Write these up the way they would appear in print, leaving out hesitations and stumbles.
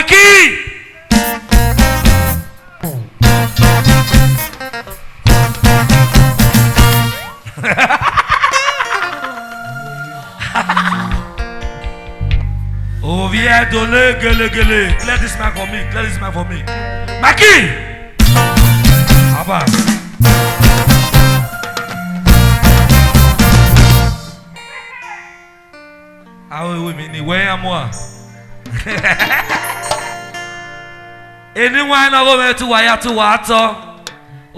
Maki. Oh, viens donner, gueule. Clear this man for me. Clear this man for me. Maki. Abba. Ah oui, mais ni ouais à moi. Anyone na go me to wire to water.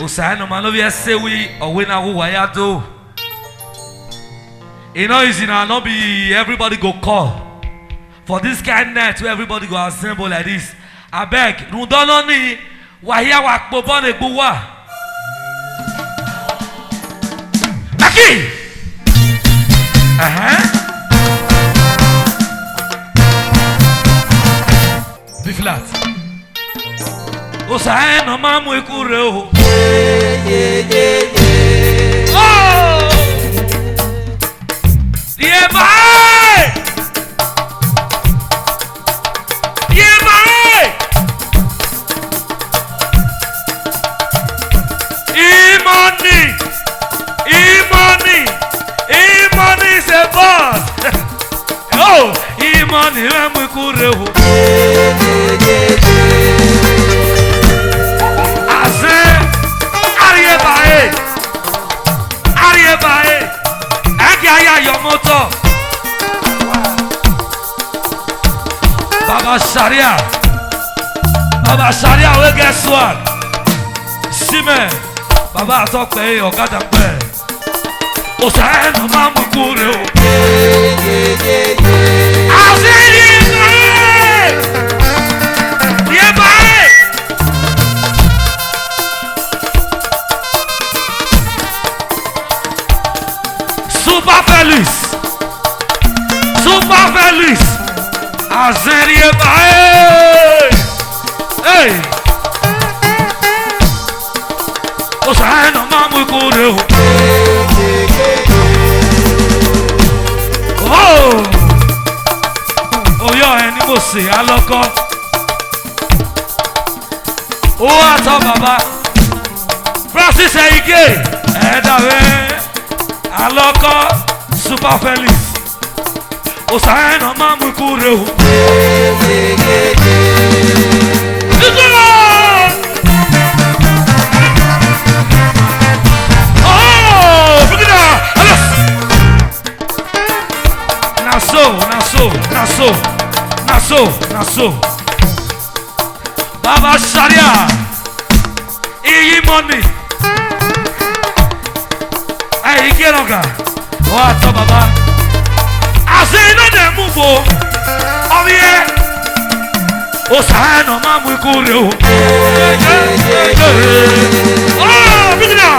O say no man no be say we or we na go wire to. You know easy now, not be everybody go call. For this kind night where everybody go assemble like this. I beg, no don't ni wire wa popo ne gbowa. Maki. Be flat. O say no man mu ikure o. Oh! Yeah, bye! Yeah, bye! E-money is a boss. Oh, e-money, I'm a kure o. Baba Sharia, we guess what? Sime, Baba talk pay or got a pay. O say no man mu kure o. I say yeah, bye. Super Felix. Azerie bye. Hey. O say no man mu kure o. Oh yo ẹni mo ṣe alọkọ. Ó àtọ bàbá. Francis Eyike ẹ̀ẹ́dàwé alọkọ Super Felix. O say no man mu kure o. Naso. Baba Sharia. Iyi money. Hey, get on guy. What's up, Baba? I say no dem move o. Oh yeah. O say no man mu kure o. Oh, big now.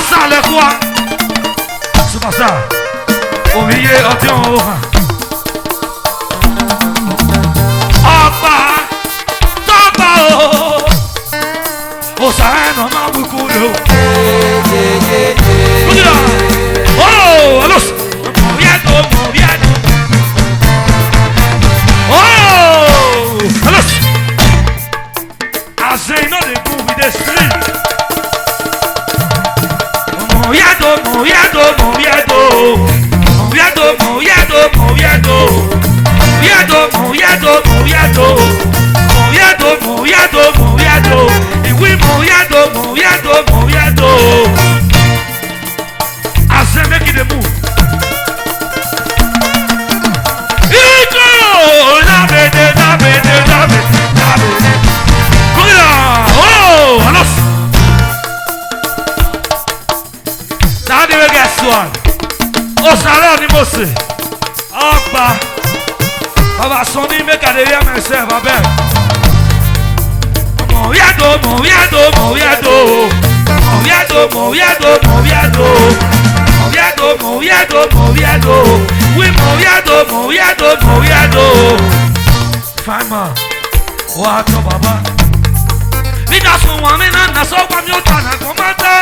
Ça le quoi? C'est pas ça. Au milieu, on oh, ça non m'a beaucoup de. Oh, allons. Oh, allons. I say no the movie the street. I say make it a move. Oh, Sarah ni Mose. Ọgbà. Baba Sunday make I dey hear myself abeg. Mo Fine man. What's up, Baba? Vida suwa mina na so kwa myota na komata.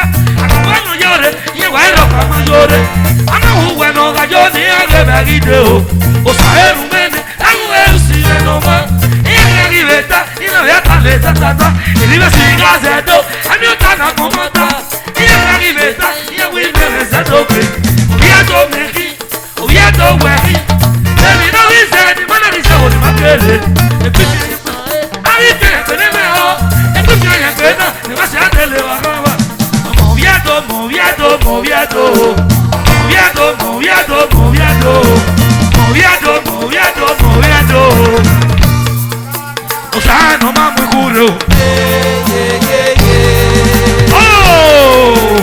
Akwanyo yore, ye wa ero kama yore. Ana huwe no ga yoni age bagide o. O saheru mene, amu eusile no ma. Ina riveta, ina yata leta tata. Ilive singa zedo, amyota na komata. Ina riveta, ina wimere zedo kwe. Oyedo meki, oyedo weki. Baby no reason, the man is so makele. Moviendo, moviendo, moviendo, moviendo, moviendo, moviendo, moviendo, moviendo. O sea, no más muy curro. ¡Oh!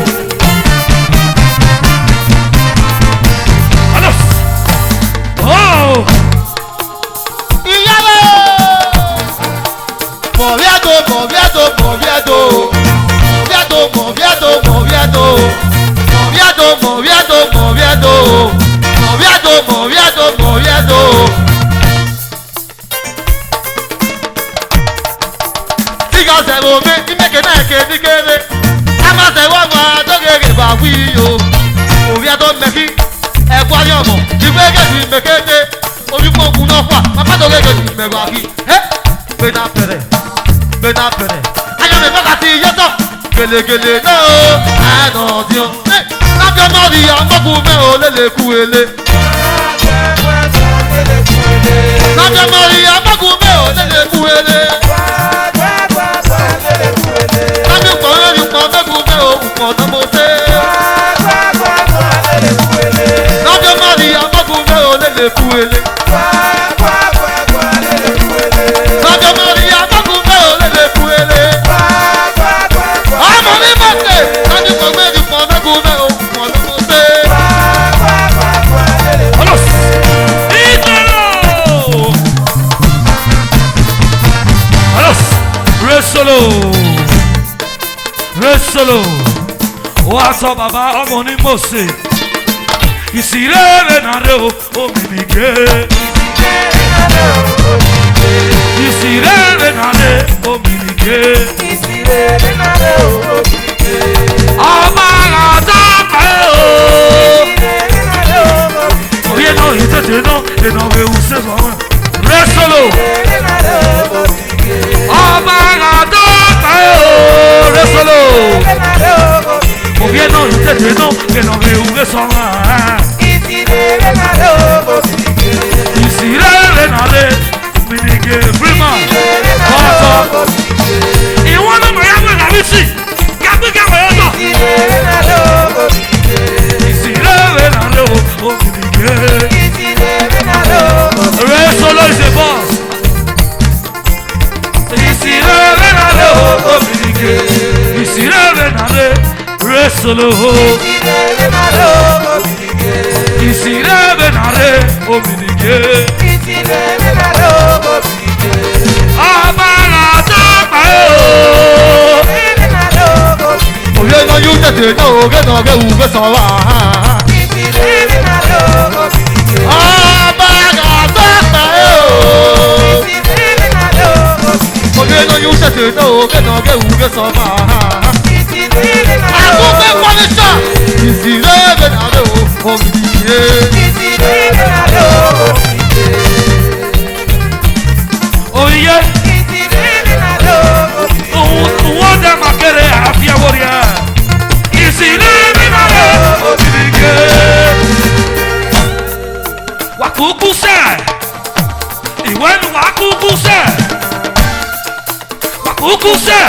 ¡Alos! ¡Oh! Moviendo, moviendo, moviendo. Moviendo, moviendo, moviendo, moviendo, moviendo, moviendo, moviendo, moviendo. Diga se vome, dime que no que ni que le. Ama se guagua, toque que va guillo. Moviendo meki, guayomo, dime que si me quede. Oye poco no fue, mamá toque que si me va aquí. Ven a perder, ven a perder. Ay me toca así, yo to. Gele gele no, ah no Dios. Nabia Maria makume o lele kuele. Nabia Maria makume o lele kuele. Nabia Maria makume o ukono mose. Nabia Maria makume o lele kuele. Nabia Maria makume o lele kuele. Resolo, Oaso Baba Omoni Mose, Isire Naro Ominike, Isire Nare Ominike, Amara Tapeo, Oye no, ite no, que no ve usted Resolo, Amara Tapeo, Resolo, Moviendo, ite no, que no ve usted Isire Nare Ominike, Prima, y bueno, me llamo la bici. Resolo is the boss. Resolo. Oye no you te no que no que uve sola. Oye no you te no que no que uve sola. Akupe kwalisa. Isire na lo omie. Oye. Uwoda makere afia woria. Isire na lo omie. Wakukuse. Iwenu wakukuse. Wakukuse.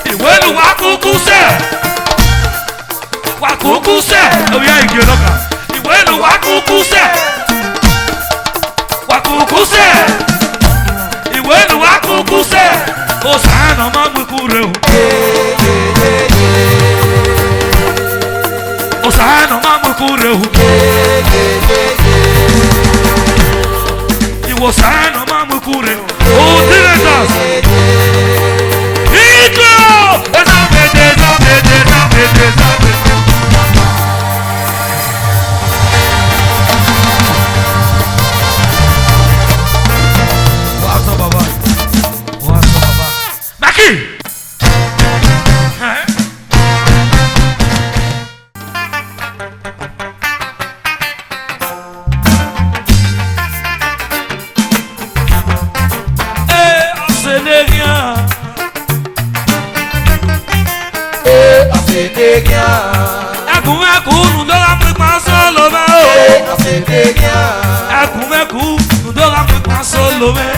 Iwenu wakukuse. Wakukuse. Oya igenoka. Iwenu wakukuse. Wakukuse. Iwenu wakukuse. Osana mamu kureu. Osana mamu kureu. Osana mamu kureu. Oh, directors. Maki! Ẹkùnmẹ́kù nùdọ́ra pípa sọ́lọ́ mẹ́ o. Ẹkùnmẹ́kù nùdọ́ra pípa sọ́lọ́ mẹ́.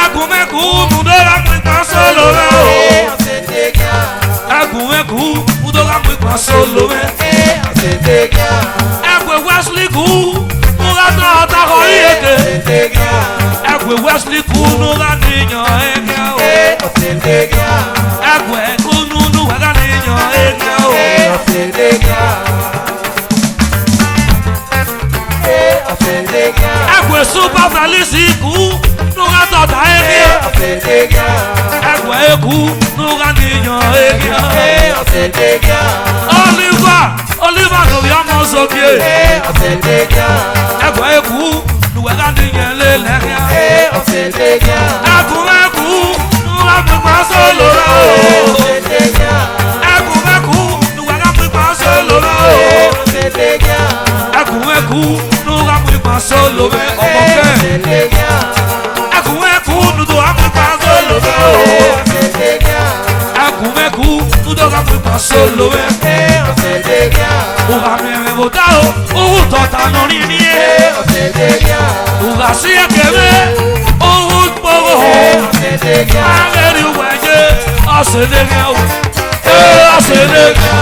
Ẹkùnmẹ́kù nùdọ́ra pípa sọ́lọ́ mẹ́ o. Ẹkùnmẹ́kù nùdọ́ra pípa sọ́lọ́ mẹ́. Ẹkùn Wesley kù nùdọ́ra tọ́ta kọ́ yéke. Ẹkùn Wesley kù nùdọ́ra níyàn ẹ̀kẹ́ o. Ẹkùn ẹ̀kú nùdọ́ra níyàn ẹ̀kẹ́ o. Ẹkùn super valisi kù nùdọ́ra tọ́ta ẹ̀kẹ́. Ẹkùn ẹ̀kú nùdọ́ra níyàn ẹ̀kẹ́. Oliver lórí ọmọ sókè. Ẹkùn ẹ̀kú nùdọ́ra níyàn lẹ́lẹ́kẹ́. Ẹkùn ẹ̀kú nùdọ́ra pípa sọ́lọ́ rẹ̀ o. Ẹkùn nùdọ́ra pípa sọ́lọ́ rẹ̀ o. Ẹkùn nùdọ́ra pípa sọ́lọ́ rẹ̀ ọmọ kẹ́. Ẹkùn nùdọ́ra pípa sọ́lọ́ rẹ̀ o. Ẹkùn nùdọ́ra pípa sọ́lọ́ rẹ̀. Òhà mẹ́rin bò dá o, òhù tọ̀tà lórí ní ẹ̀. Òhà sí ẹ̀kẹ́rẹ́, òhù gbọ́wọ́ o. Àrẹ̀rì wẹ̀jẹ̀ ọ̀sẹ̀lẹ̀gẹ̀ o. Ọ̀sẹ̀lẹ̀gẹ̀.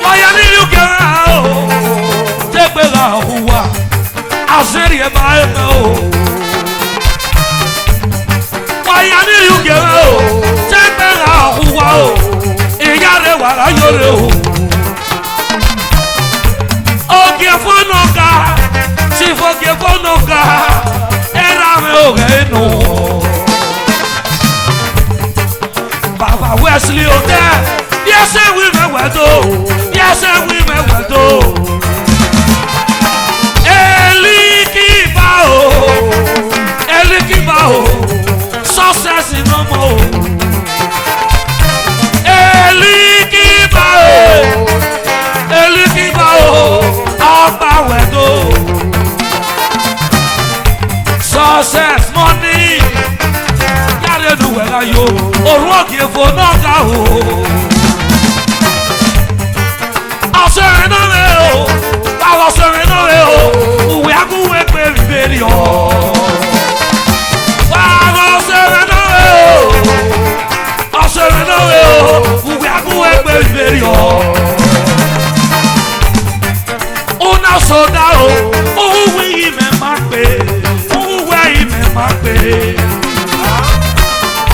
Wáyà ní ìkẹrẹ́ o. Tẹ́gbẹ̀rẹ̀ àhùwà, àṣírí ẹ̀ bá ẹ̀ mẹ́ o. Wáyà ní ìkẹrẹ́ o. Tẹ́gbẹ̀rẹ̀ àhùwà o. Ìyá rẹ̀ wà láyọ̀ rẹ̀ o. Oge fonoga, si foge fonoga, era me ogeno. Baba Wesley ode, yes we me wedo, yes we me wedo. Eliki bao, success in no more. Eliki bao, ọba wedo. Success money, yàrá ẹnu wẹ̀rẹ̀ yo, òrùn òkè fò náà ká o. Ọ̀sẹ̀rẹ̀ náà rẹ̀ o, báwo ọ̀sẹ̀rẹ̀ náà rẹ̀ o, òwe agúnwé pé rìbèrè ọ̀. Báwo ọ̀sẹ̀rẹ̀ náà rẹ̀ o, ọ̀sẹ̀rẹ̀ náà rẹ̀ o, òwe agúnwé pé rìbèrè ọ̀. Una soda o, òwe ìmẹ̀ máa pè, òwe ìmẹ̀ máa pè.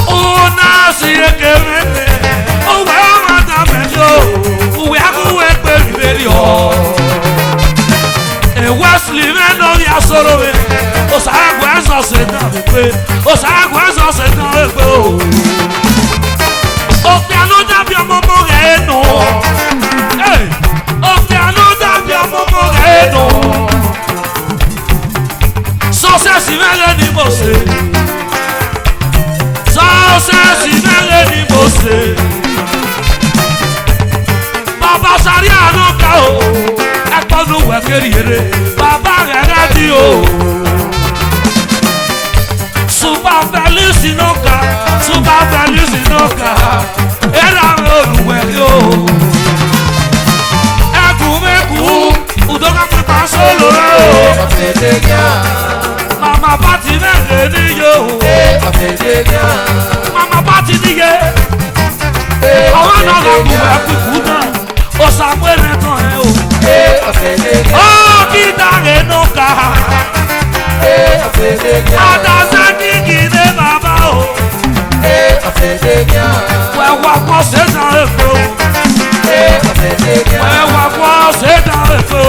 Una si ekele, òwe ọmọ dàmẹ́jọ, òwe agúnwé pé rìbèrè ọ̀. Wesley mẹ́nà ní asọ̀rọ̀ mi, òsàgùn ẹ̀sọ̀ ṣẹ̀dá mi pé, òsàgùn ẹ̀sọ̀ ṣẹ̀dá mi pé o. Òkè àlọ́ dàbí ọmọ ọmọ rẹ̀ nù. Òkè àlọ́ dàbí ọmọ ọmọ rẹ̀ nù. Sọ́sẹ̀sì mẹ́lẹ̀ ni mo ṣe. Sọ́sẹ̀sì mẹ́lẹ̀ ni mo ṣe. Bàbá sáré àná ká o. Ẹ̀pọ̀nù wẹ̀kẹ́rì eré. Bàbá rẹ̀ rẹ́dí o. Super Felix Inoka. Super Felix Inoka. Ẹ̀rọ àwọn olùwẹ̀rí o. Ẹkùnmẹ́kù. Udoka pípa sólò rẹ̀ o. Màmá Pátì mẹ́rin níye o. Màmá Pátì níye. Àwọn náà lọ́kùn ẹ̀kùnkùn náà. Ó sàpẹ́rẹ́ tán ẹ o. Ó kíta rẹ̀ nọ́ka. Àdàsẹ́ kíkì ní bàbá o. Wẹ̀wà kọ́ sẹ́sàn èfó. Wẹ̀wà kọ́ sẹ́sàn èfó.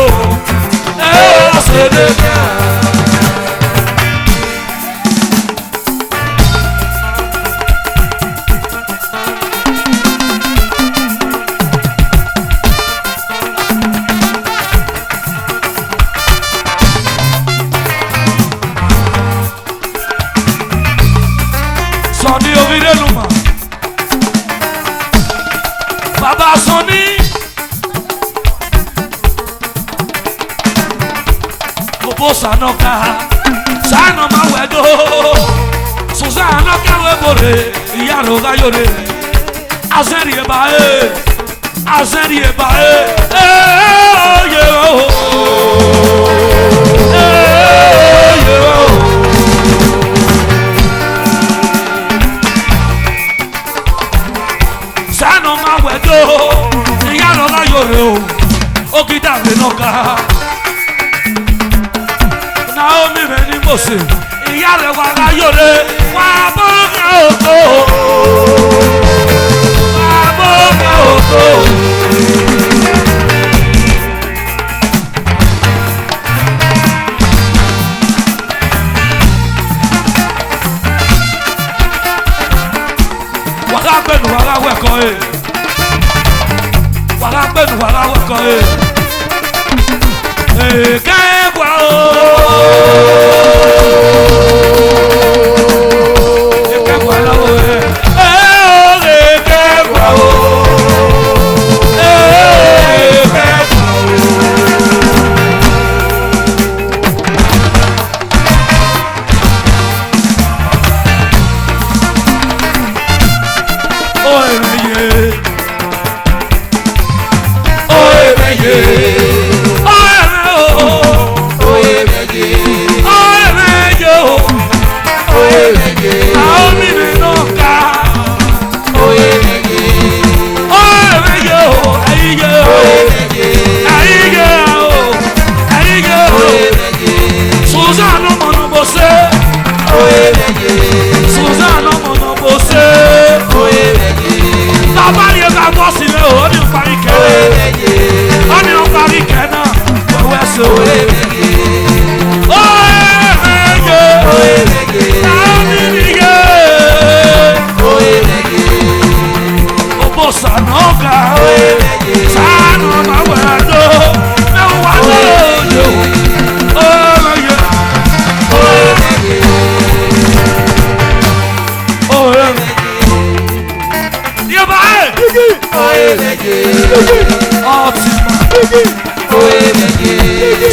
Sọ̀ni Ovireluma. Bàbá Sọ̀ni. Gbogbo sànà ká sànà máa wẹ̀ dó. Susana kawe bore yaro ga yore azeri eba yo sano ma wedo yaro ga yore o okida me noka Naomi me ni Mose yaro ga yore wa bo o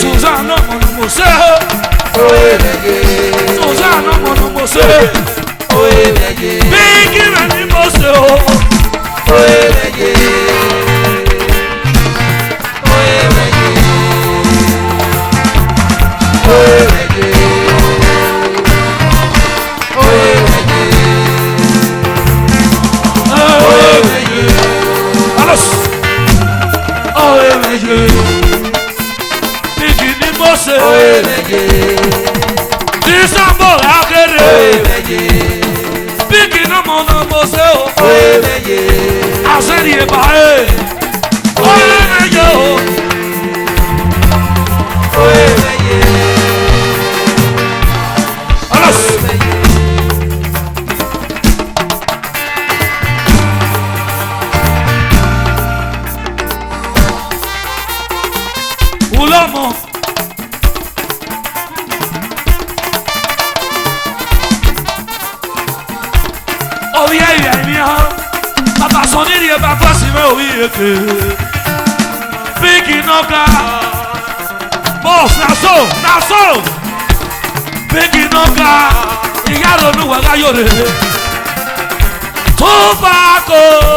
Susana Monomose, Susana Monomose, Big Rani Mose, Big Noka, boss, Naso, Big Noka, Yaro no Wagayore, Tobacco,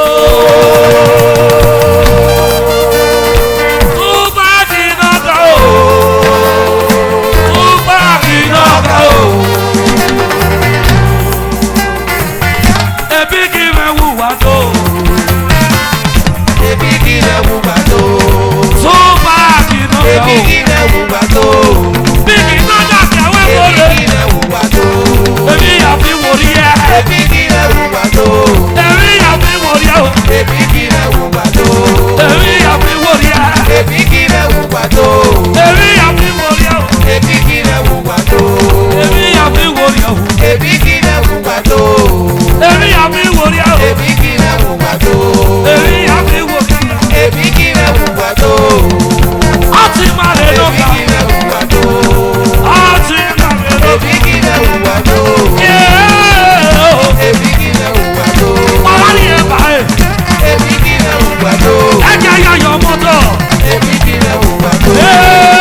Hey!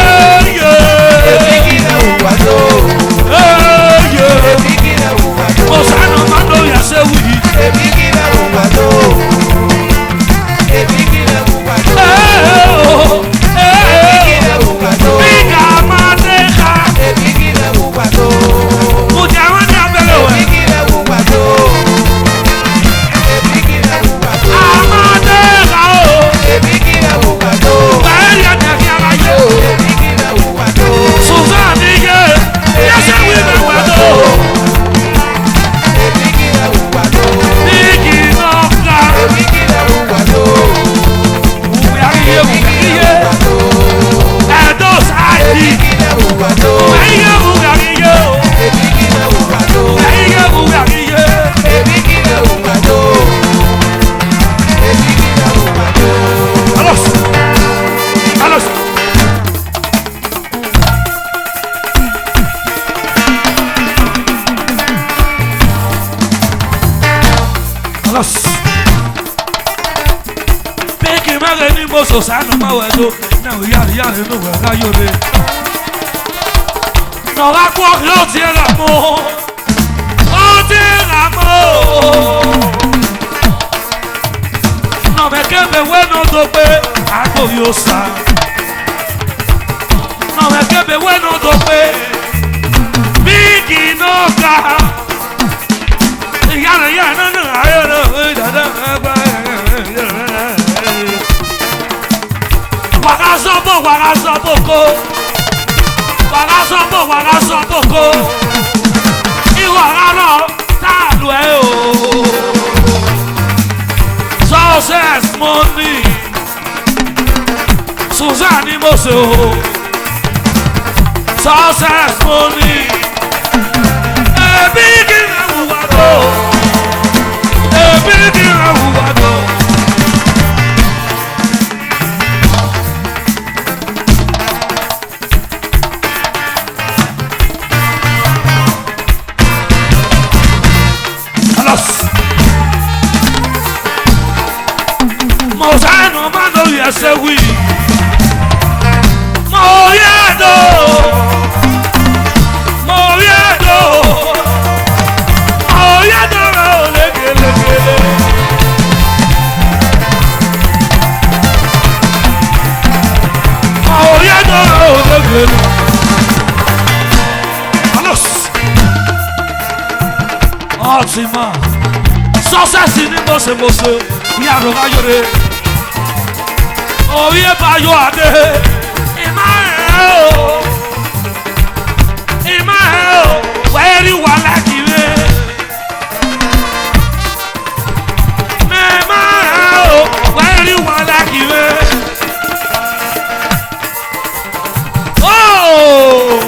Peki magani moso sana mawedo na yari no ga yore. No va kwa yo tiela mo. O tiela mo. No me kembe bueno dope ago yo sa. No me kembe bueno dope. Bigi no ga. Ya no ayo Wagasobo ko. Iwa raro ta lu e o. Success money. Suzanne Moso. Success money. Big in Awado. Big in Awado. Mozano mano yasewi Moyado lege Moyado lege Alos Otima Success ni mose Yaro ga yore Oye bayo ade Imao Where you are like you Where you are like you Oh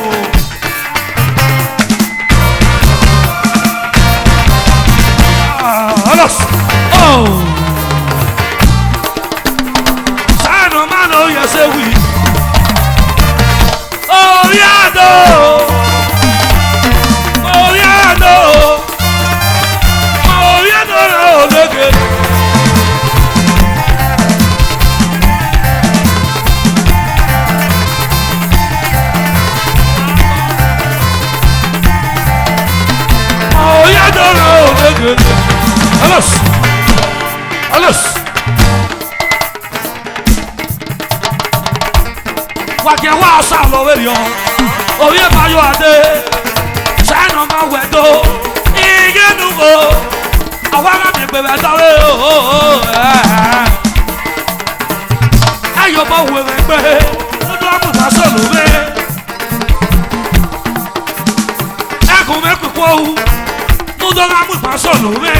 Alos Oh Say we Oh yado lege Alos Wake wa sa lo werio Oye bayo ade Sano ma wedo Ige nugo Awara mi pe betare Ayo bo we pe Nudo amuta so lo we Ekun me ku ko Nudo amuta so lo we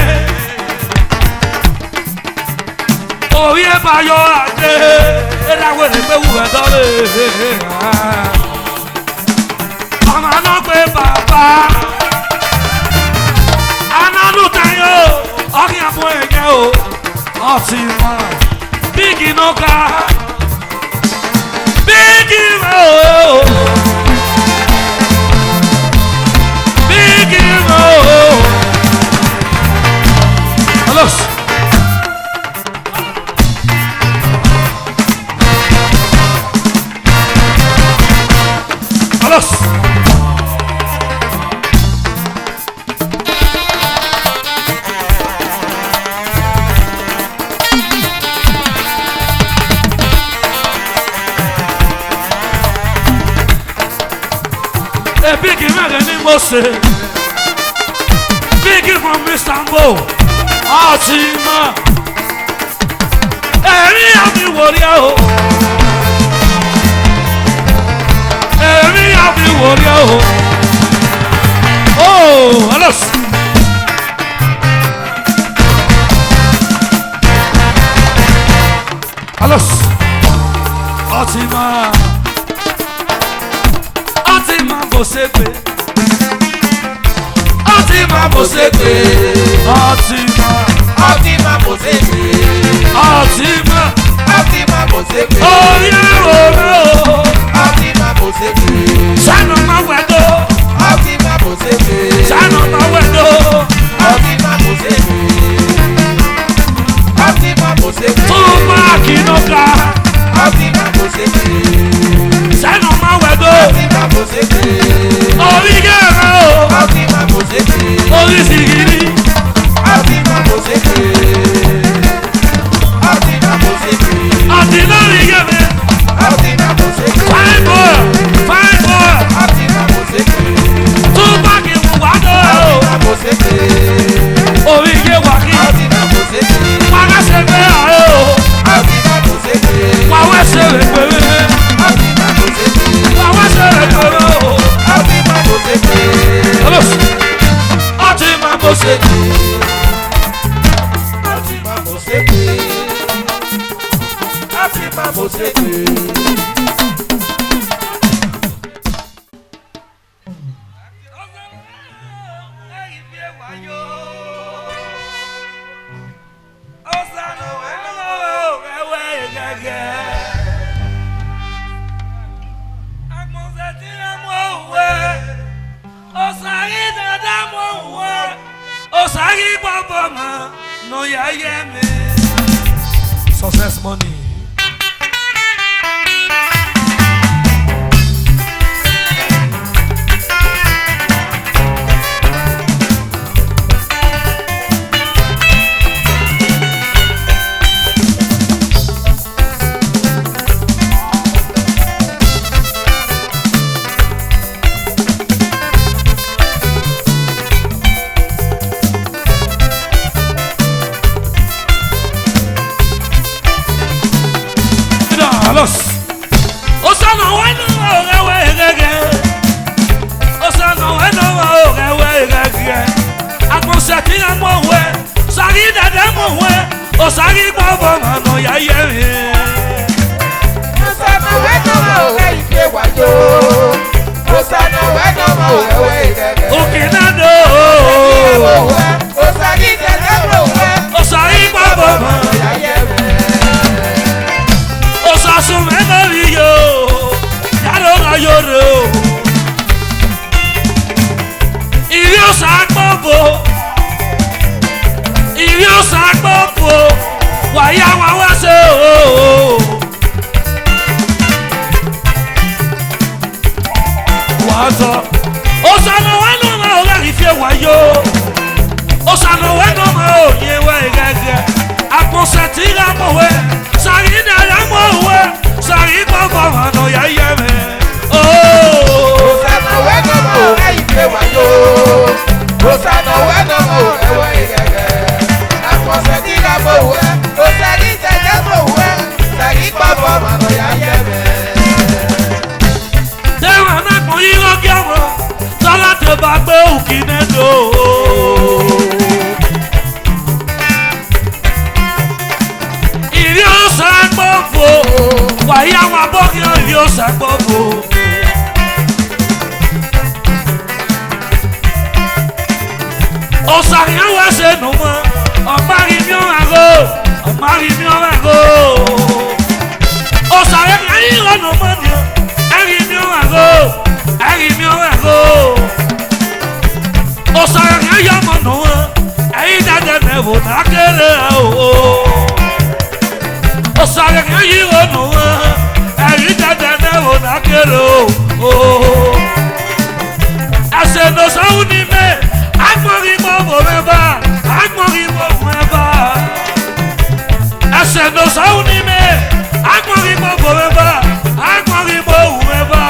Oye bayo ade Era we pe wu betare Mama no pe papa Ananu tayo Oki apo ege o Otima Bigi no ka Bigi o Bigi o Alos Alos Biggie Magani Mose Biggie from Istanbul Otima Eri Abi Warrior Eri Abi Warrior Oh, alos Alos Otima Bosepe Otima Bosepe Otima Bosepe Otima Bosepe Oh yeah Otima Bosepe Sano ma wedo Otima Bosepe Sano ma wedo Otima Bosepe Happy Mamo Sekwe. No ya yeme success money Osana bueno gege Osana bueno gege Akonsati amowe Sagi dada mowe Osagi baba mano ya yeme Osana bueno gege wayo Osana bueno gege Okinado Osagi dada mowe Osagi baba mano ya yeme Osasumena viyo Yaro yoro Ivyo sakpopo Waya wawase Wazo Osano weno ma ogarifye wayo Osano weno ma oyewe gege Akonsatira mowe Sarina ya mowe Sari baba mano ya yeme Osana weno ma gege wayo Osana weno ma gege Akonsatira mowe Osari dada mowe Sari baba mano ya yeme Dewa na kon yiro gyamo Sala te bagbe ukinedo Ivyo sakpopo Waya wabokyo ivyo sakpopo Osari awase numa Omari mion ago Omari mion ago Osari ayiro numa nyo Eri mion ago Osari ayamo numa Eri dade nevo nakere Osari ayiro numa Eri dade nevo nakere Ase no sauni me Agmori bobo meba Agmori bobo meba Ase no sauni me Agmori bobo meba Agmori bobo meba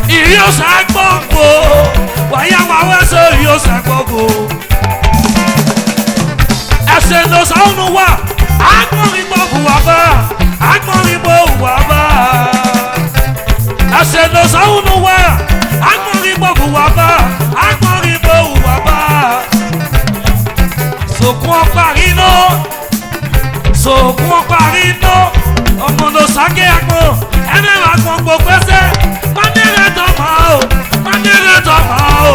Iyo sakpopo Waya waweso iyo sakpopo Ase no saunu wa Agmori bobo waba Agmori bobo waba Ase no saunu wa Agmori bobo waba Agmori bobo waba Sokun parino Omono sake akmo Ene akmo gbogbo Manere toma o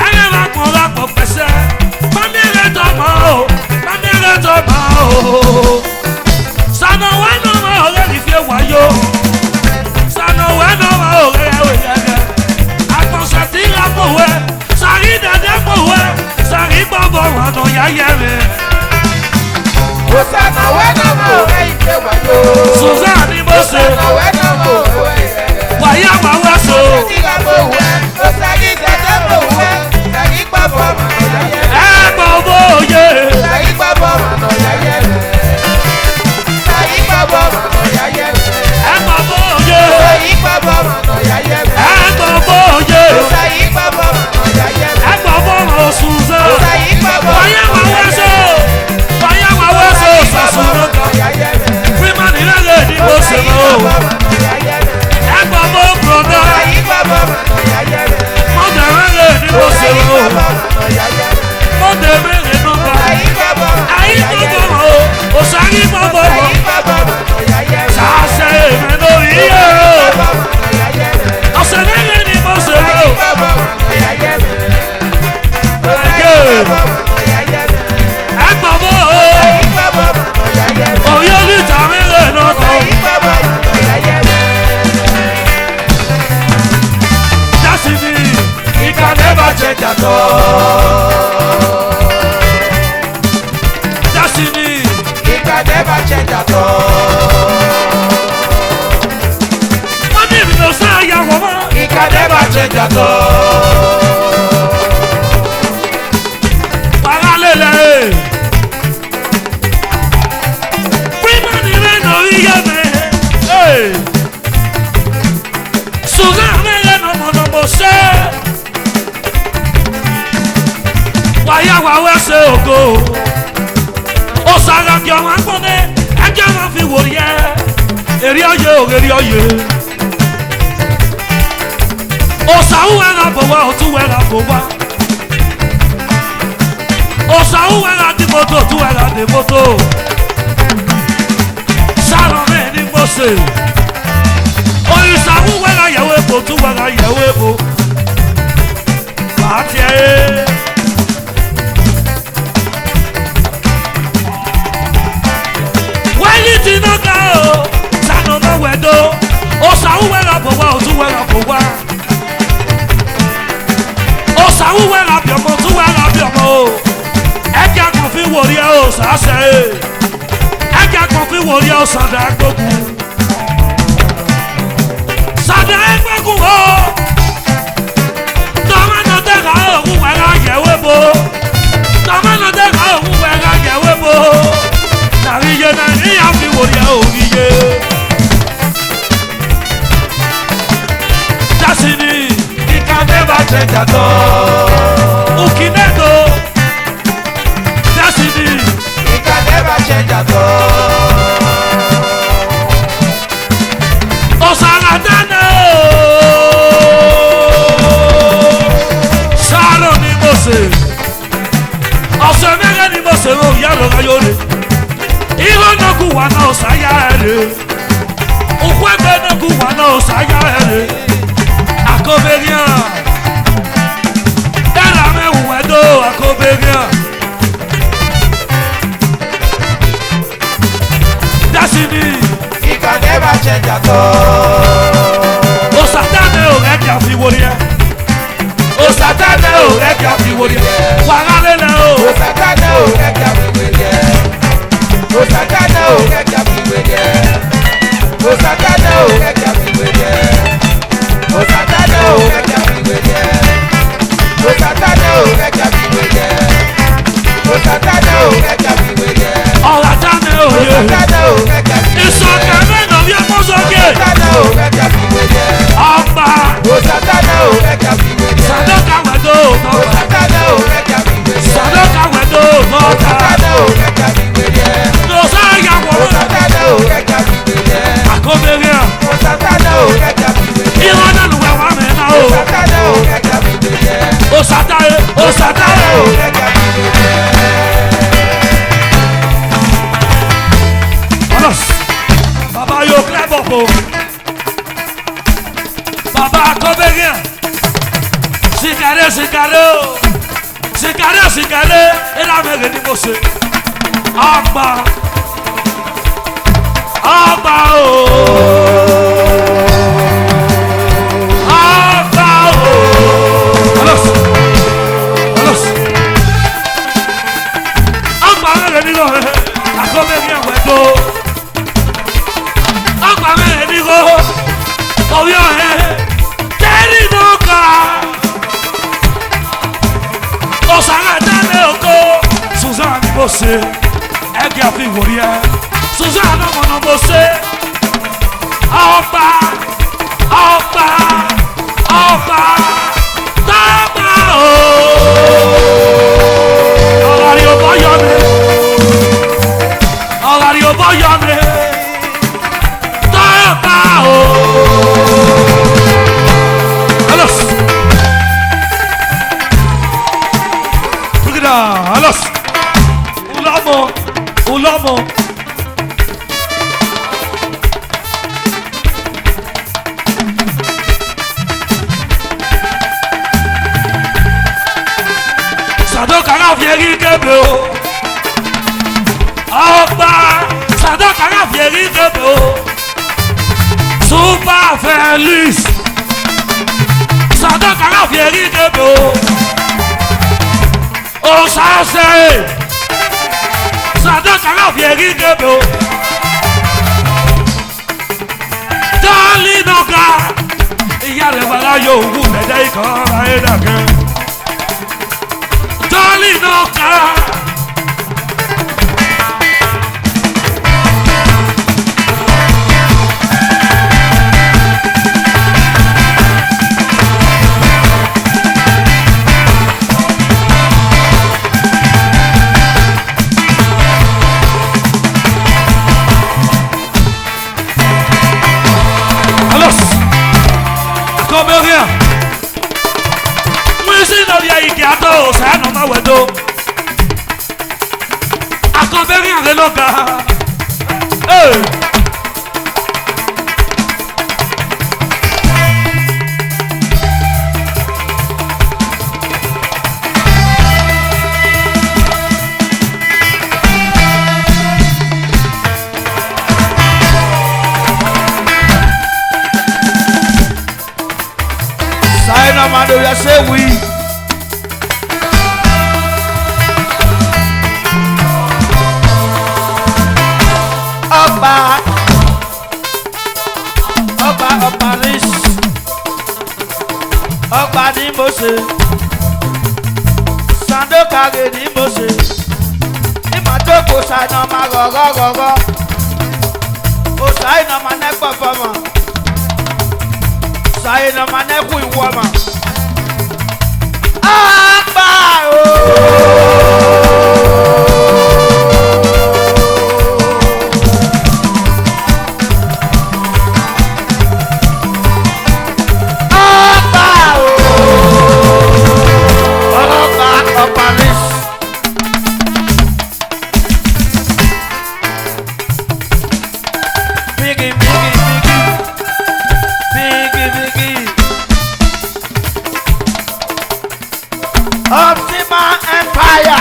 Ene akmo akmo pese Manere toma o Sano weno ma ore rifye wayo Sano weno ma ore wegege Akmo satira mowe Sari dede mowe Sari bobo wano ya yeme Osana weno ma gege wayo Suzanne Mose Osana weno ma Waya wawaso Osana mowe Osani dada mowe Sari baba mano ya yeme Bobo ye Sari baba mano ya yeme Sari baba mano ya yeme Bobo ye Sari baba mano ya yeme Bobo ye Sari baba mano ya yeme Bobo Suzanne Sari baba Waya wawaso Sasuna ya yeme Women in a lady Mose Sari baba mano ya yeme Bobo brother Sari baba mano ya yeme never change at all. Destiny. It can never change at all. Money we no say ya woman. It can never change at all. Parallele. Free money we no hear me. Hey. Suga me no mo say. Waya wa we say ogo. Osaga ki o ma gbone. Eje ma fi wo ye. Eri oye. Osawu era bowa otu era bowa. Osawu era di moto tu era di moto. Salo me ni mose. Osawu era yawe bo tu era yawe bo. Batie. Why you no go? Sano no wedo. Osawu era bowa otu era bowa. Osawu wera biomo tu wera biomo. Eja kan fi wori o sa se. Eja kan fi wori o sa da gbogu. Sa da gbogu o. Toma no de ga o wera yewe bo. Toma no de ga o wera yewe bo. Na ri ye na ni ya fi wori o ri ye. Destiny. It can never change at all. Ukinedo. Destiny. It can never change at all. Osagadana. Salo ni Mose. Osemere ni Mose o yaro gayore. Iro no kuwa na osaya ere. Ukwebe no kuwa na osaya ere. Akoberian. Dara me uwedo akoberian. Destiny. It can never change at all. O Satane o rekia fi worie. O Satane o rekia fi worie. Wagalele o. O Satane o rekia fi worie. O Satane o rekia fi worie. O Satane o rekia fi worie. O Satane o rekia fi worie. O Satane o rekia fi worie. O Satane o rekia fi worie. Ọ̀làtàne o O ye. Satane o rekia fi worie. Ìsọ̀kè mẹ́nà bí ẹ̀kọ́ sókè. O Satane o rekia fi worie. Ọba. O Satane o rekia fi worie. Sàdókà wẹ̀dọ̀ O òtọ́ka. Satane o rekia fi worie. Sàdókà wẹ̀dọ̀ O òtọ́ka. Satane o rekia fi worie. Lọ́sà yà O wọ̀. Satane o rekia fi worie. Akoberian. O Satane o rekia fi worie. Ìwọ náà lù wẹ̀ wá mẹ́ta o. O Satane o rekia fi worie. O Satane. O Satane O o. rekia fi worie. Ọlọ́s. Bàbá yóò kílẹ̀ bọ̀ bò. Bàbá Akoberian. Sikare sikare o. Sikare sikare. Ìlànà èrè ni mo ṣe. Ọgbà. Ọgbà o. Ọgbà o. Ọlọ́s. Ọlọ́s. Ọgbà èrè ni lọ. Akoberian wẹ̀dọ̀. Ọgbà èrè ni lọ. Ọ̀yọ́ ẹ̀. Tẹ́lí náà kà. Osagadane oko. Suzanne Mose. Ẹ̀gẹ́ àfi wòrí ẹ̀. Suzanne ọmọ Mose. Ọba. Ọba. Ọba. Tọ́ba o. Ọ̀gárí ò bọ́ yọ mi. Ọ̀gárí ò bọ́ yọ mi. Tọ́ba o. Alos. Look at that. Alos. Ulomo. Ulomo. Sadoka na fieri kebe o. Ọba. Sadoka na fieri kebe o. Super Felix. Sadoka na fieri kebe o. sase sado tanga fiegi gebo dali noka iya le bala yo wu le dai ko ai da ke dali noka Sano ma wedo akoberi angeloga Sano mando ya say we Paris ọgbà ní Mose Sandoka ní Mose ìmọ̀tókò ṣàìnà máa gọ̀gọ̀gọ̀gọ̀ òṣàìnà máa nẹ́pọ̀ fọmọ ṣàìnà máa nẹ́kù ìwọ́mọ. Àgbà Optima Empire,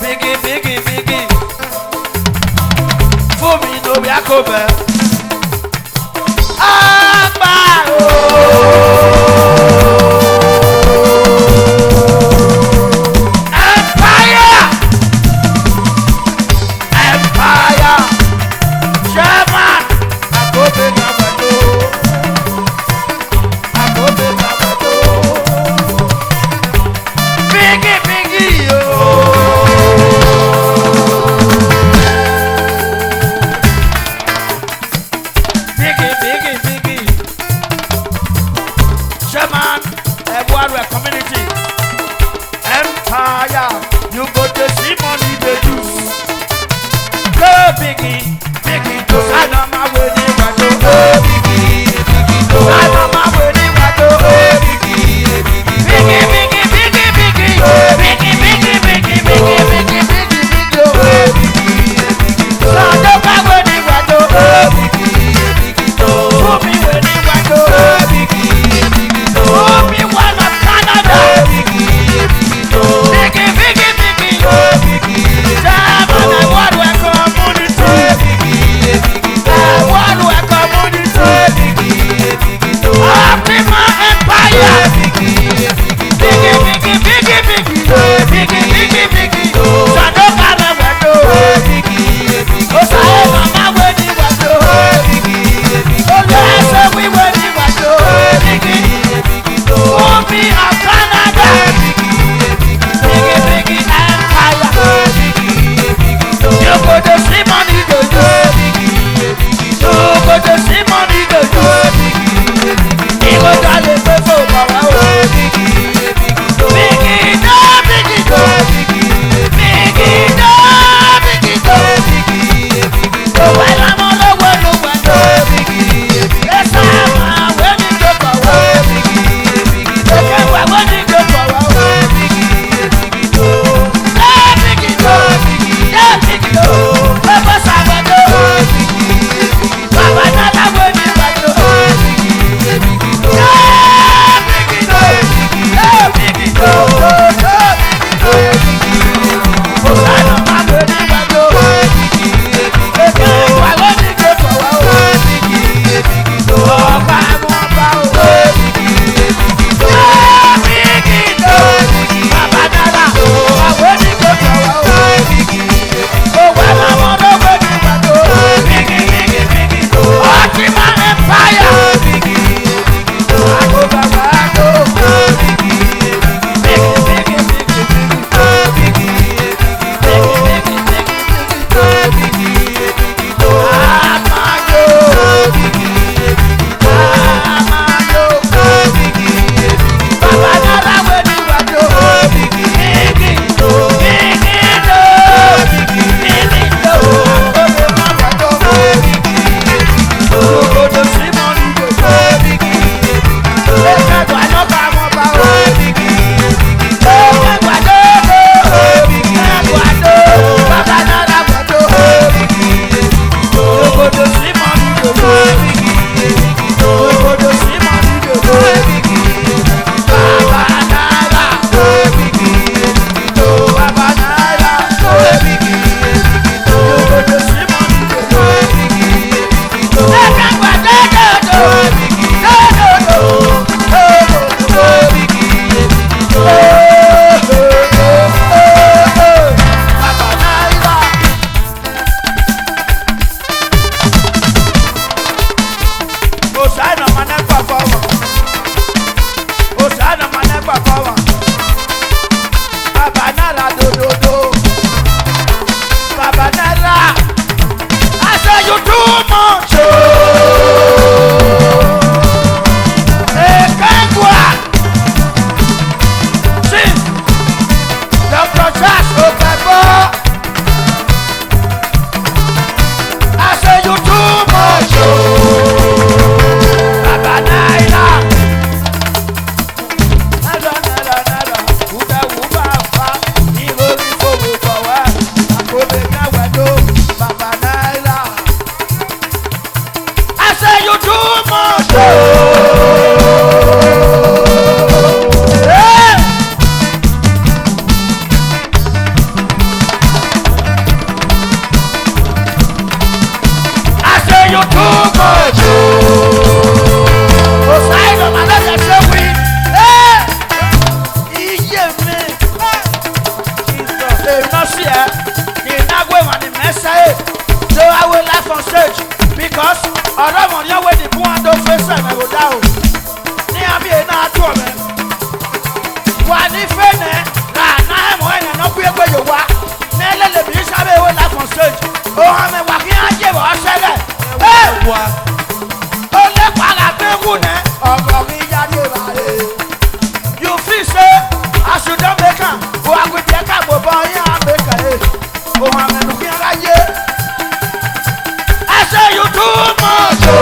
biggie, Fumi no Yakobe, Empire, Sherman, Akobe Nabado. Sherman, Ebuarwe community, Empire, you go to see money they do. Go biggie, to sign on my wedding, go biggie, to sign on my wedding, go biggie, Biggie, bua. Ó lé pàlà tẹ́kù ní ọ̀gọ̀ mi jáde báyé. You feel say I should don make am. Kò àgùntàn ká gbò bọ́ yín àbẹ̀kà yé. Òhun àmẹ́nu kí ara yé. I say you too much o.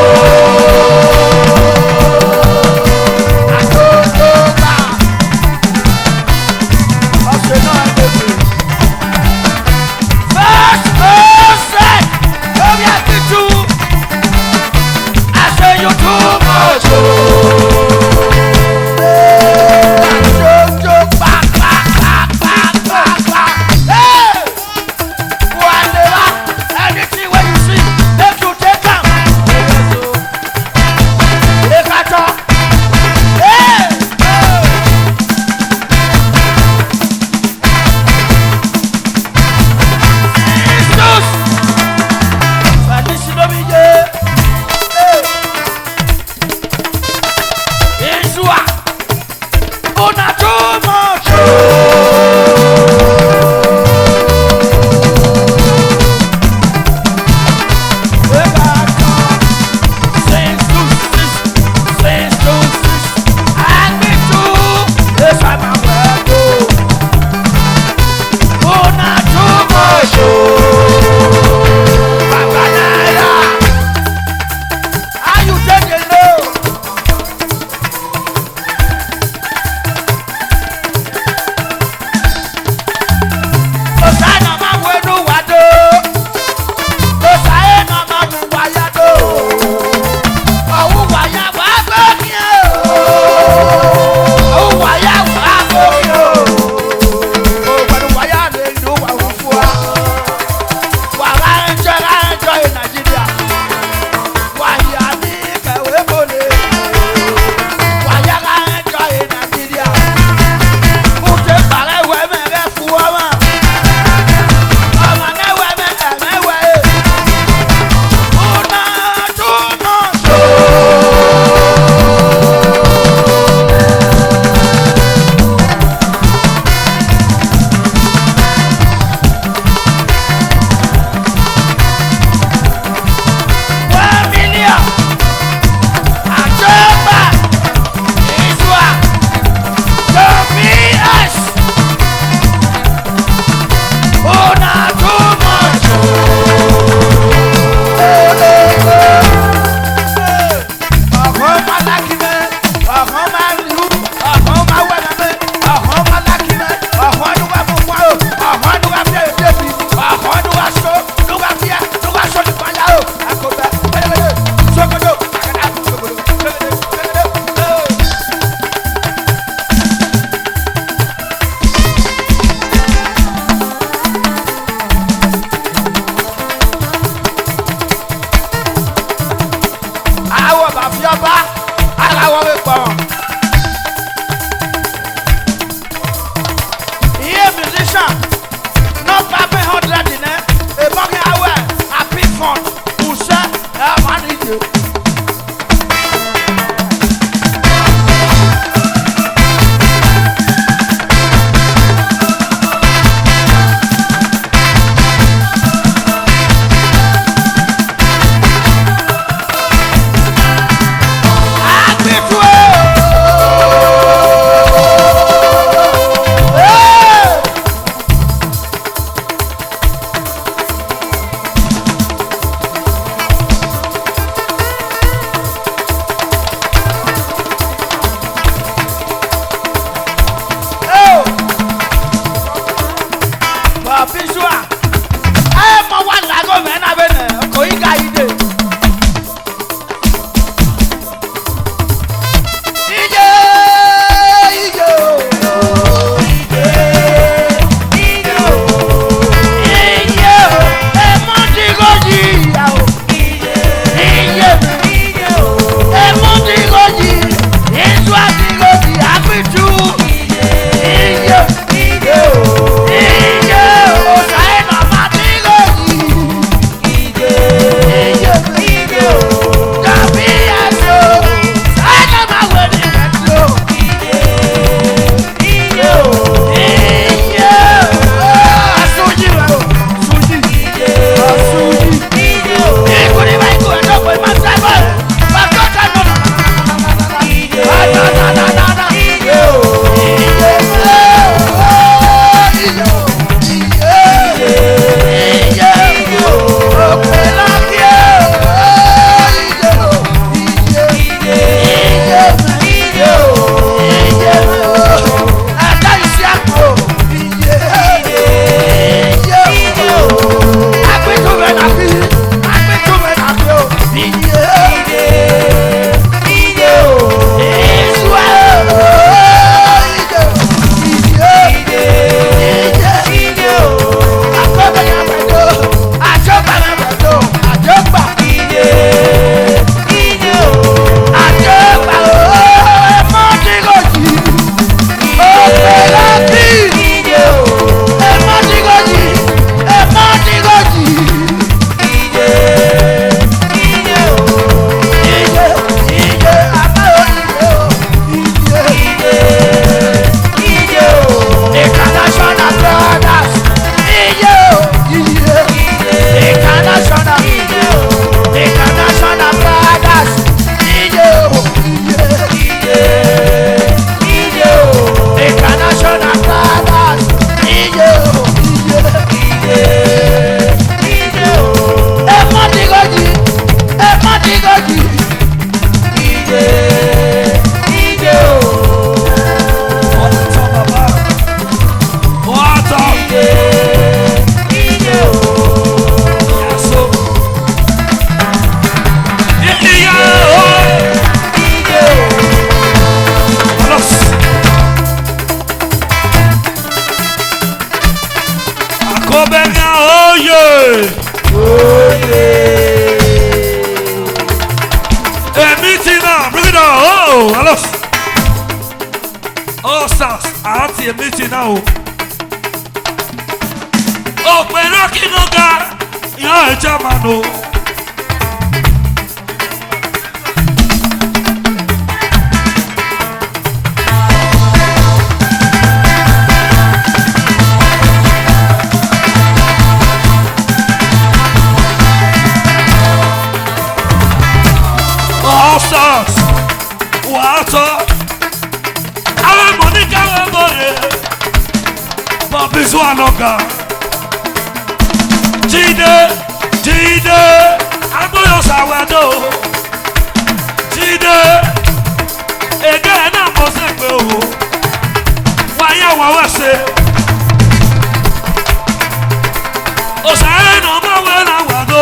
Àtòtòkà. Ọ̀sẹ̀ náà ń gbèsè. First person, lórí àtijọ́. I say you too much o. Benga, oh yeah. A meeting now, bring it on. Oh, hello. Oh, stars, I see a meeting now. Oh, we're rocking on God. You're a German. Stars, water, our Monica, our body, Bobby's one of God. Gide, I'm going to Sawado. Gide, again, I'm going to go. Why are you saying? Oh, say no more when I want to.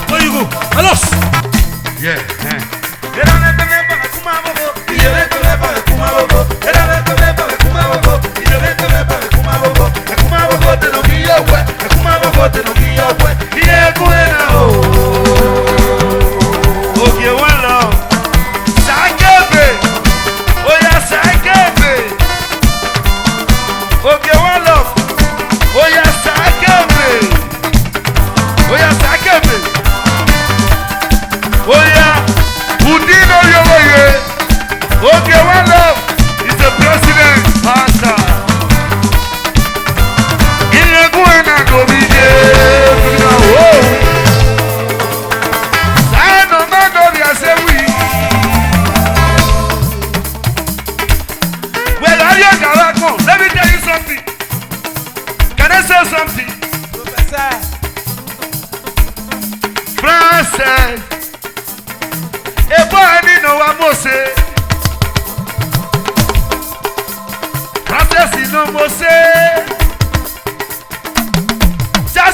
Where you go? Hello. Yeah.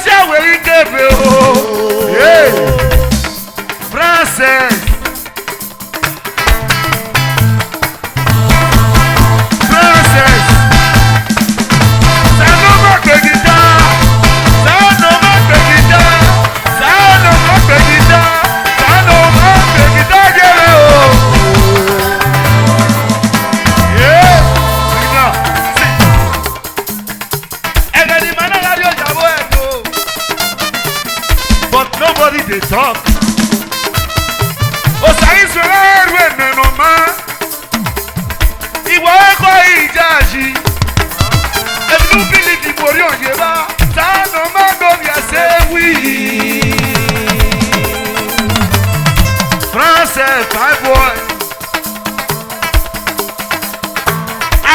ṣàwé ìkébé o. Francis. Francis. Sanu ma gbẹ̀gìdá. Sanu ma gbẹ̀gìdá. Sanu ma gbẹ̀gìdá. Sanu ma gbẹ̀gìdá gẹ̀rẹ́ o. But nobody they talk. Osayi sọ̀rọ̀ ẹ̀nẹ̀nà má. Ìwọ ẹ̀kọ́ ìjáàjì. Ẹnu bílíkì borí òye bá. Sànù má gbòmí ẹsẹ̀ wí. Francis fine boy.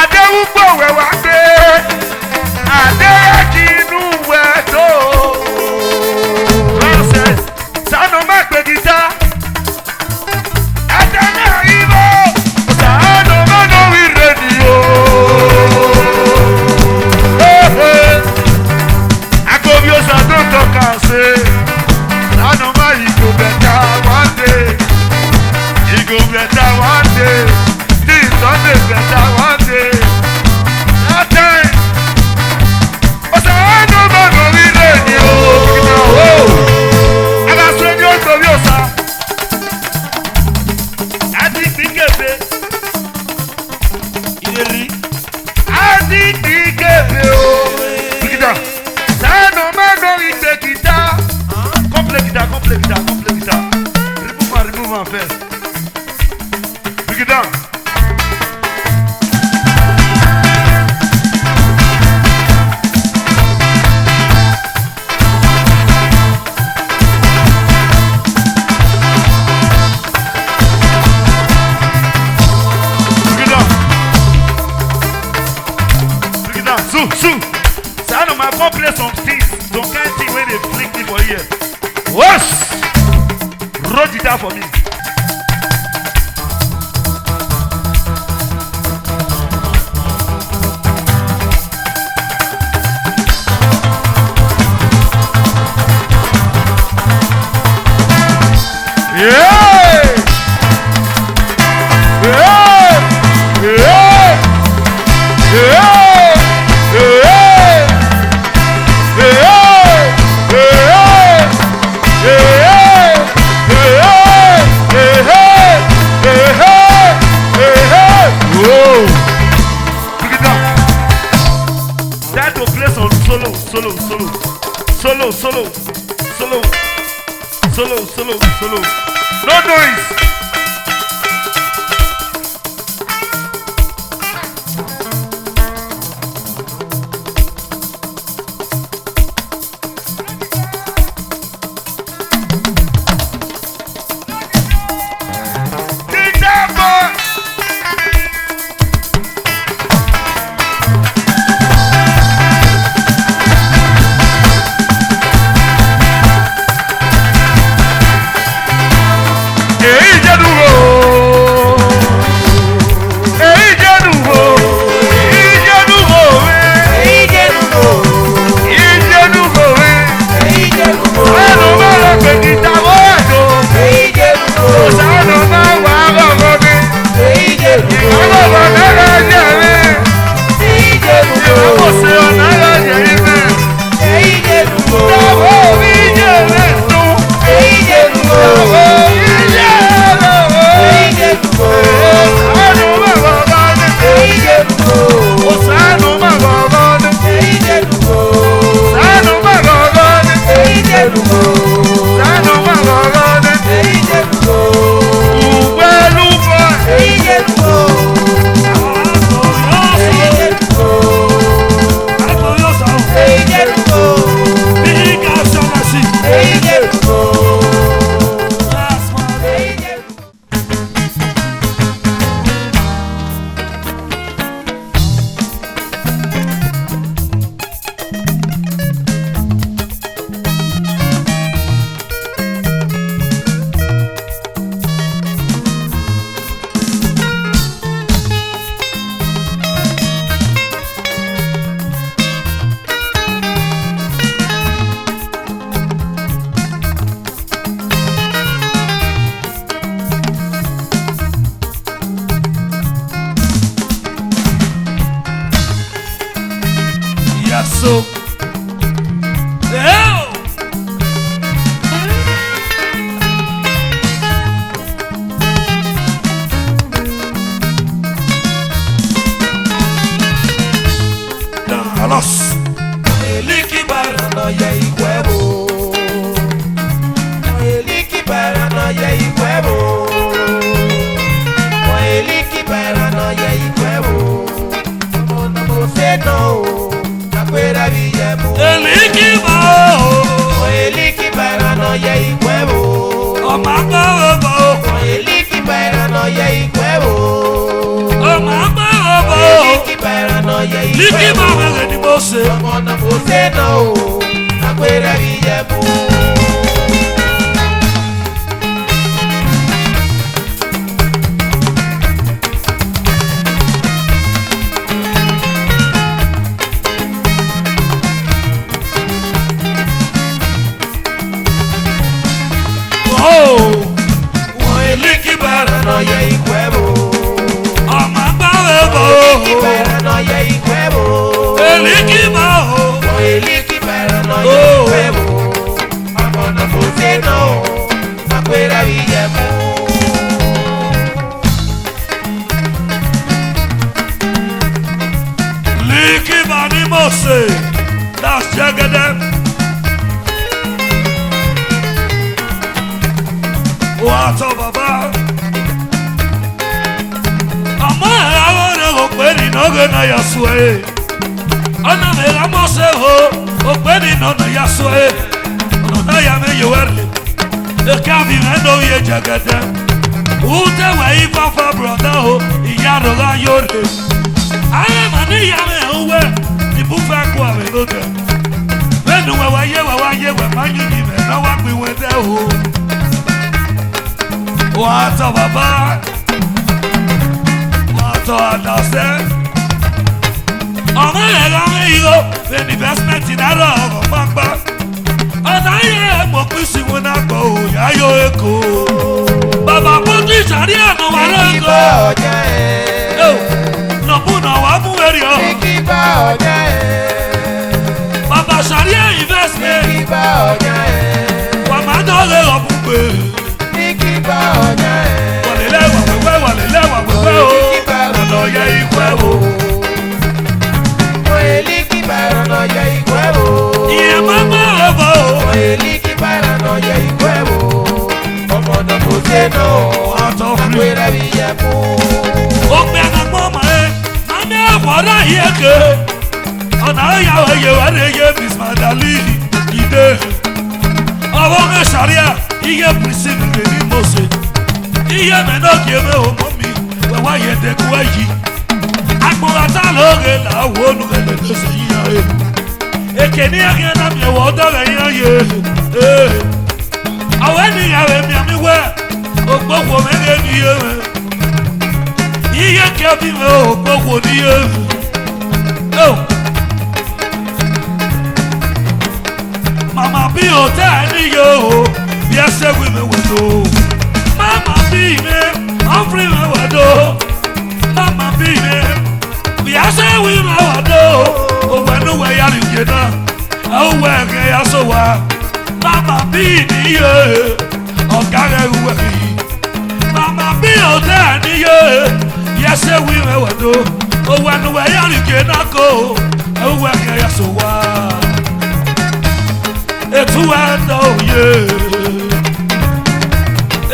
Adéwúgbò wẹ̀wà dé. Adéyẹ̀kì inú wẹ̀ tó. Francis sànù má gbẹ̀gìdá. Ẹ̀dẹ̀nà ìbò. Sànù má lórí rédíò. Agobi osa tó tọ́ka ṣe. Sànù má ìgò bẹ̀ta one day. Ìgò bẹ̀ta one day. Tí Sunday bẹ̀ta one day. That time. Sànù má lórí rédíò. Aláṣẹ ni ó torí ọ̀sà. Adi gbígbèbè. Ìrèlí. Adi gbígbèbè o. Gbígbà. Sànù má lórí gbègìdá. Come play guitar, come play guitar, come play guitar. Remove my first. Gbígbà. Sue. Sanu ma come play some things. Some kind thing when they flick me for here. Whoosh! Roll guitar for me. Yeah! Yeah! Yeah! Yeah! That to play some solo. No noise. Hey, so. Yeah. Alas. Eliki paranoia y huevo. Eliki paranoia y huevo. Eliki paranoia y huevo. No sé no. La fuera Villamo. Eliki bao. Eliki paranoia y huevo. Omamba bao. Eliki paranoia y huevo. Omamba bao. Eliki paranoia y Liki huevo. bao ni mose. No sé no. La fuera Villamo. Eliki Paranoia y huevo. Omamba Eliki bao. paranoia y huevo. Eliki bao. Eliki paranoia y huevo. Amona Fuseno. Afuera Villamo. Liki bani mose. Das jagadem. Wato baba. Ama awore okperi noge na yasue. Ana me la mose ho. Okperi no na yasue. Ono na ya me yowerle. E ka vi me no ye jagadem. Ute we ifafa brother ho. Iya no ga yore. Aya mani ya me uwe. Ibufa kwa we noge. Benu we manyu ni me na wa gbe we de ho. Wato baba. Wato adase. Ọmọ ẹ̀rọ ìyó investment náírà ọ̀rọ̀ pápá. Ọ̀nà ayé mo pín sí wọn náà gbọ́ òyà yó èkó. Bàbá Bójú ìsàrí àná wà Eliki lọ́gọ́. bá ọjà ẹ̀. Nọ̀bù náà wà mú èrè ọ̀. Eliki bá ọjà ẹ̀. Bàbá sàrí investment. Eliki bá ọjà ẹ̀. Wà má dọ̀rẹ́ ọ̀bùn pé. Eliki bá ọjà ẹ̀. Wàlélẹ́ wà wẹ́wẹ́ wàlélẹ́ wà wẹ́wẹ́ o. Ọ̀nà ọ̀yẹ́ ikú ẹ̀ wò. Eliki paranoia y huevo. Ìyẹn máa bá ẹ̀ bọ̀ o. Eliki paranoia y huevo. Como no Fuseno. Wato free. Afuera Villamo. Ogbe anagbọ ma e, na mi akwara ihe ke. Ọ̀nà ìyàwó yewere ye bismadali ide. Ọwọ́ mi sàríà iye pírísìmì mi ní mọ̀ọ́sẹ̀. Iye mi náà kì í mẹ́ ọmọ mi, wẹ̀wá yẹ dẹ́kun ẹ̀yí. Agbọ̀nrata lóore làwọn olùkẹ́lẹ̀ ló ṣe yíyan e. Èké ní ẹ̀kẹ́ náà mi ẹ̀wọ̀ ọ̀dọ́rẹ̀ yíyan ye. Àwọn ènìyàn rẹ̀ mi àmì wẹ̀, ògbógbò mẹ́rin ni iye rẹ̀. Iye kẹ́bí mi ògbógbò ní iye rẹ̀. Mama bí o tẹ́ ẹ níye o, bí ẹ ṣe wí mi wẹ̀ lò. Mama bí mi, ọ̀fìn mi wẹ̀ lò. Mama bí mi, bí ẹ ṣe wí mi wẹ̀ lò. Òwe ní wẹ̀ yára ìjẹ náà, ẹ ó wẹ̀ ẹ̀kẹ́ yá sọ wá. Mama bí níye, ọ̀gá rẹ̀ wẹ̀ yìí. Mama bí o tẹ́ ẹ níye, bí ẹ ṣe wí mi wẹ̀ lò. Òwe ní wẹ̀ yára ìjẹ náà kó, ẹ ó wẹ̀ ẹ̀kẹ́ yá sọ wá. Ètú ẹ̀dá òye,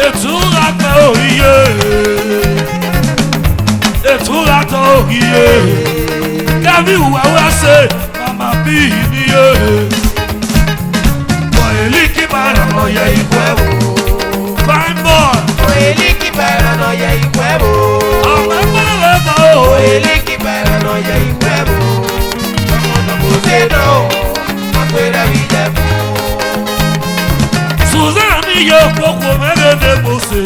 ètú ẹ̀dá òye, ètú ẹ̀dá òye. Kẹ́mi wẹ̀wẹ̀ ṣe màmá bí níye. Wọ̀ Eliki paranoia y huevo. Fine boy. Eliki paranoia y huevo. Ọmọ ẹgbẹ́ rẹ̀ bọ̀ o. Eliki paranoia y huevo. Como no Fuseno. Afuera Villamo. Suzanne yóò kókó mẹ́rẹ̀ẹ́dẹ́ mọ̀ọ́sẹ̀.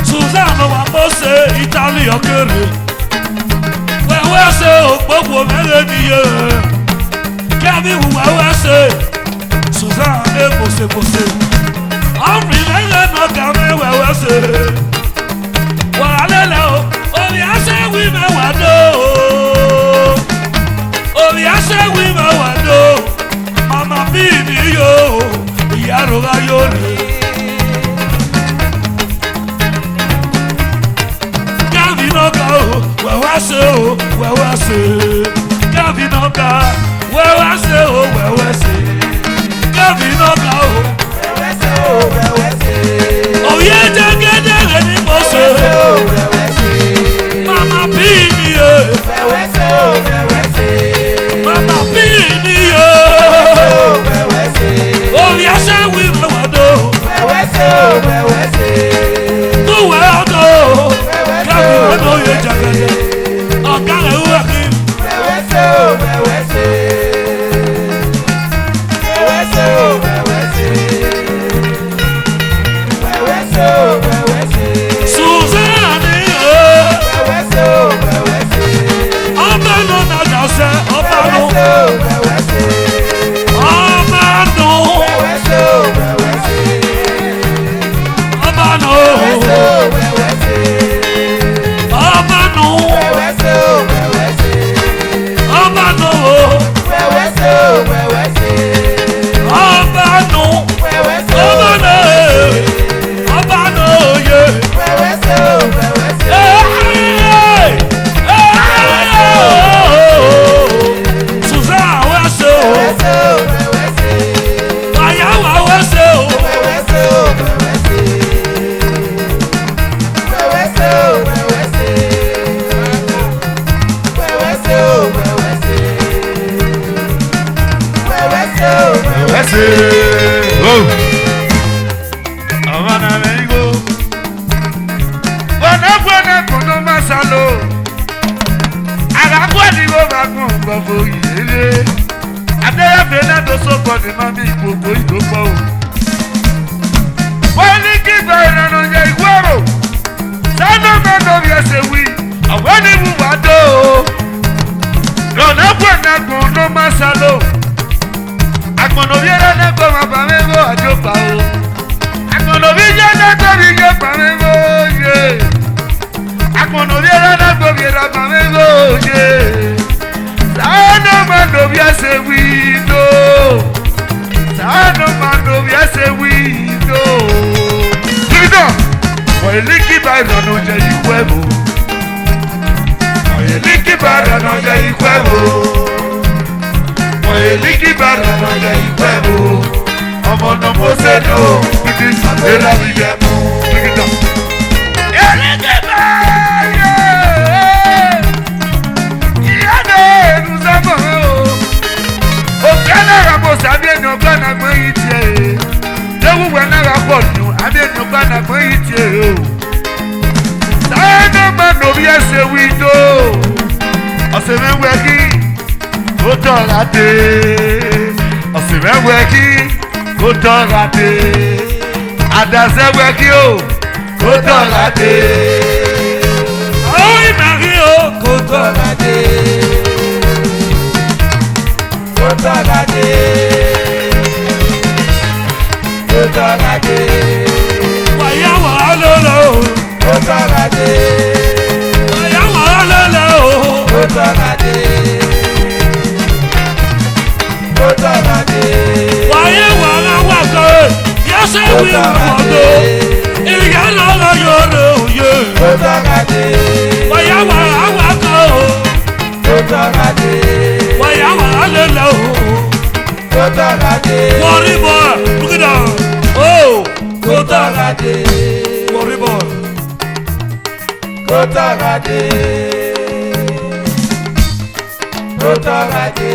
Suzanne wà mọ̀ọ́sẹ̀ Italy ọ̀kẹ́rẹ́. Wẹ̀wẹ̀ ṣe òpópó mẹ́rẹ̀ẹ́dìyẹ. Kẹ́mi wẹ̀wẹ̀ ṣe Suzanne mọ̀ọ́sẹ̀. Ọ̀rìn mẹ́rẹ̀ náà kà mí wẹ̀wẹ̀ ṣe. Wàhálà lẹ́ o, omi àṣẹ wí mẹ́wàá dó o. Omi àṣẹ wí mẹ́wàá wẹ́wẹ́sẹ̀ kábínọ́gà wẹ́wẹ́sẹ̀ o wẹ́wẹ́sẹ̀ kábínọ́gà o wẹ́wẹ́sẹ̀ o wẹ́wẹ́sẹ̀. òye jẹ́gẹ́dẹ́ rẹ̀ ní mọ́sẹ̀ wẹ́wẹ́sẹ̀ o wẹ́wẹ́sẹ̀. mama bí ni ye wẹ́wẹ́sẹ̀ o wẹ́wẹ́sẹ̀. mama bí ni ye wẹ́wẹ́sẹ̀ o wẹ́wẹ́sẹ̀. òye ẹsẹ̀ wí wẹ́wẹ́dọ̀ wẹ́wẹ́sẹ̀ o wẹ́wẹ́sẹ̀. tó wẹ́wẹ́dọ̀ kábínọ́gà òye jẹ́gẹ́dẹ́ ọ̀gá rẹ̀ wúwo kí. wẹ́wẹ́sẹ̀ o wẹ́wẹ́sẹ̀. wẹ́wẹ́sẹ̀ o wẹ́wẹ́sẹ̀. wẹ́wẹ́sẹ̀ o wẹ́wẹ́sẹ̀. Suzanne wẹ́wẹ́sẹ̀ o wẹ́wẹ́sẹ̀. ọba nọ na dasẹ ọba nọ wẹ́wẹ́sẹ̀ o wẹ́wẹ́sẹ̀. ọba nọ wẹ́wẹ́sẹ̀ o wẹ́wẹ́sẹ̀. ọba nọ wẹ́wẹ́sẹ̀ o wẹ́wẹ́sẹ̀. ọba nọ wẹ́wẹ́sẹ̀ o wẹ́wẹ́sẹ̀. ọba nọ wẹ́wẹ́sẹ̀ o wẹ́wẹ́sẹ̀. ọba nọ wẹ́wẹ́sẹ̀ o ọba nọ ọba nọ ye. wẹ́wẹ́sẹ̀ o wẹ́wẹ́sẹ̀. Suzanne wẹsẹ o wẹ́wẹ́sẹ̀ o wẹ́wẹ́sẹ̀. ayawa wẹsẹ o wẹ́wẹ́sẹ̀ o wẹ́wẹ́sẹ̀. wẹ́wẹ́sẹ̀ o wẹ́wẹ́sẹ̀. wẹ́wẹ́sẹ̀ o wẹ́wẹ́sẹ̀. wẹ́wẹ́sẹ̀ o wẹ́wẹ́sẹ̀. ọba na mẹrigo gbọdọgbọdọ kùnú masalo àgàgbọdìwọ bá gùn gbọfọ yìí adéyàfẹ náà tó sọpọ ní mami ìgbòho ìgbòho o wọn ní kí gba ìrànà yẹ ìwọrò sánú mẹtọ bí ẹsẹ wí ọgbẹni wùwà tó o gbọdọgbọdọ kùnú masalo agbọnọbí ẹrẹ náà gbọ máa bá mẹgbọ àjọpá o. Akọ̀nọ̀bí jẹ́ lẹ́gbẹ̀bí jẹ́ pàmẹ́gbò ṣe. Akọ̀nọ̀bí ẹ̀rọ lẹ́gbẹ̀bí ẹ̀rọ pàmẹ́gbò ṣe. Sáánù máa nọ̀bí ẹsẹ̀ wí lò. Sáánù máa nọ̀bí ẹsẹ̀ wí lò. Kíkọ́, wọ̀nyí kí bá ìrọ̀nà jẹ ikú ẹ̀ bò. Wọ̀nyí kí bá ìrọ̀nà jẹ ikú ẹ̀ bò. Wọ̀nyí kí bá ìrọ̀nà jẹ ikú ẹ̀ bò. Ọmọ náà mo ṣe lò bíbí ìlà ìyẹn mú kíkítọ̀. Èrèké báyé ìyá náà èlù sábà o. Òkè náírà mo sábì ènìyàn gbọ́nà gbọ́n yìí tiẹ̀. Léwúwẹ̀ náírà pọ̀ nù àbí ènìyàn gbọ́nà gbọ́n yìí tiẹ̀ o. Sáyẹ́nù máa nò bí ẹsẹ̀ wí tó. Ọ̀sẹ̀ mẹ́wẹ́ kí ó tọ̀ra dé. Ọ̀sẹ̀ mẹ́wẹ́ kí ó tọ́ra dé àdàsẹ́gbẹ́ kí o ó tọ́ra dé. ó ìmàrí o kò tọ́ra dé. ó tọ́ra dé. ó tọ́ra dé. wàyà wà á lọ́lọ́ o. ó tọ́ra dé. wàyà wà á lọ́lọ́ o. ó tọ́ra dé. ó tọ́ra dé. wàyà wà á wà kọ́ yẹ́sẹ̀ wí ọ̀dọ́ ìyá lọ́lọ́ yọ̀rọ̀ òye. ó tọ́ra dé. wàyà wà á wà kọ́ ó tọ́ra dé. wàyà wà á lọ́lọ́ o. ó tọ́ra dé. wọ́rí bọ̀ lùkìdà o. ó tọ́ra dé. wọ́rí bọ̀. ó tọ́ra dé. ó tọ́ra dé.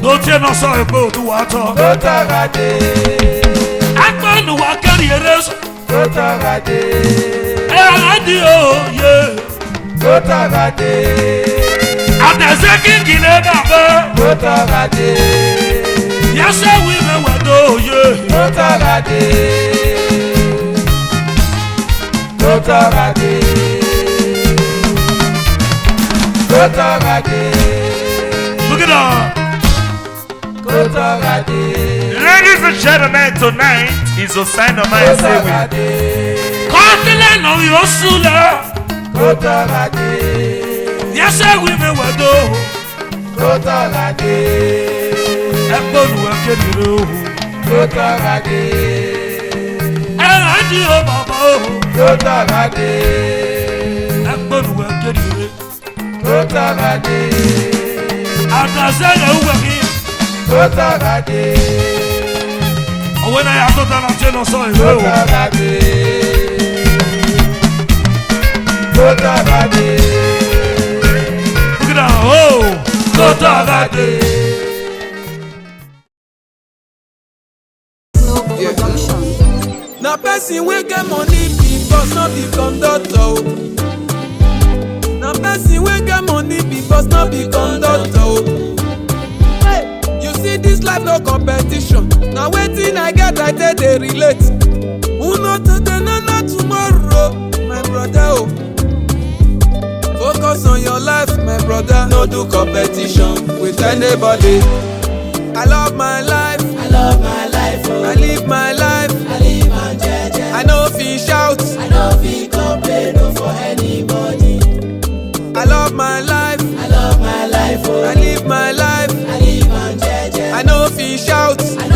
ló tiẹ̀ náà sọ pé o tún wà á tọ́. ó tọ́ra dé. agbọ́nù wa kẹ́rì eré sọ. ó tọ́ra dé. ẹ àdí òye. ó tọ́ra dé. àtẹ̀sẹ́ kíkì lé dàbẹ́. ó tọ́ra dé. yẹ́sẹ̀ wí mẹ́wàá tó òye. ó tọ́ra dé. ó tọ́ra dé. ó tọ́ra dé. Look at that. ó tọ́ra dé. Ladies and gentlemen, tonight is a sign of my ó tọ́ra saving. dé. Kọ́ńtìlẹ̀ náà yóò súnlẹ̀. ó tọ́ra dé. Yẹ́sẹ̀ wí mẹ́wàá tó. ó tọ́ra dé. Ẹgbọ́nù ẹ kéde o. ó tọ́ra dé. Ẹ àdí o bàbá o. ó tọ́ra dé. Ẹgbọ́nù ẹ kéde. Kotagade. Atazega uwaki. Kotagade. Owena ya tota na cheno so ewe. Kotagade. Kotagade. Look at that. Oh, Kotagade. Na person wey get money be boss, no be conductor. Na person wey get money be boss, no be conductor. Hey, you see this life no competition. Na wetin I get I take dey relate. Who know today, no know tomorrow, my brother. Oh, focus on your life, my brother. No do competition with anybody. I love my life. I love my life. Oh. I live my life. I live my jeje. I no fit shout. I no fit complain no for anybody. I love my life. I love my life. Oh. I live my life. I live my jeje. I no fit shout. I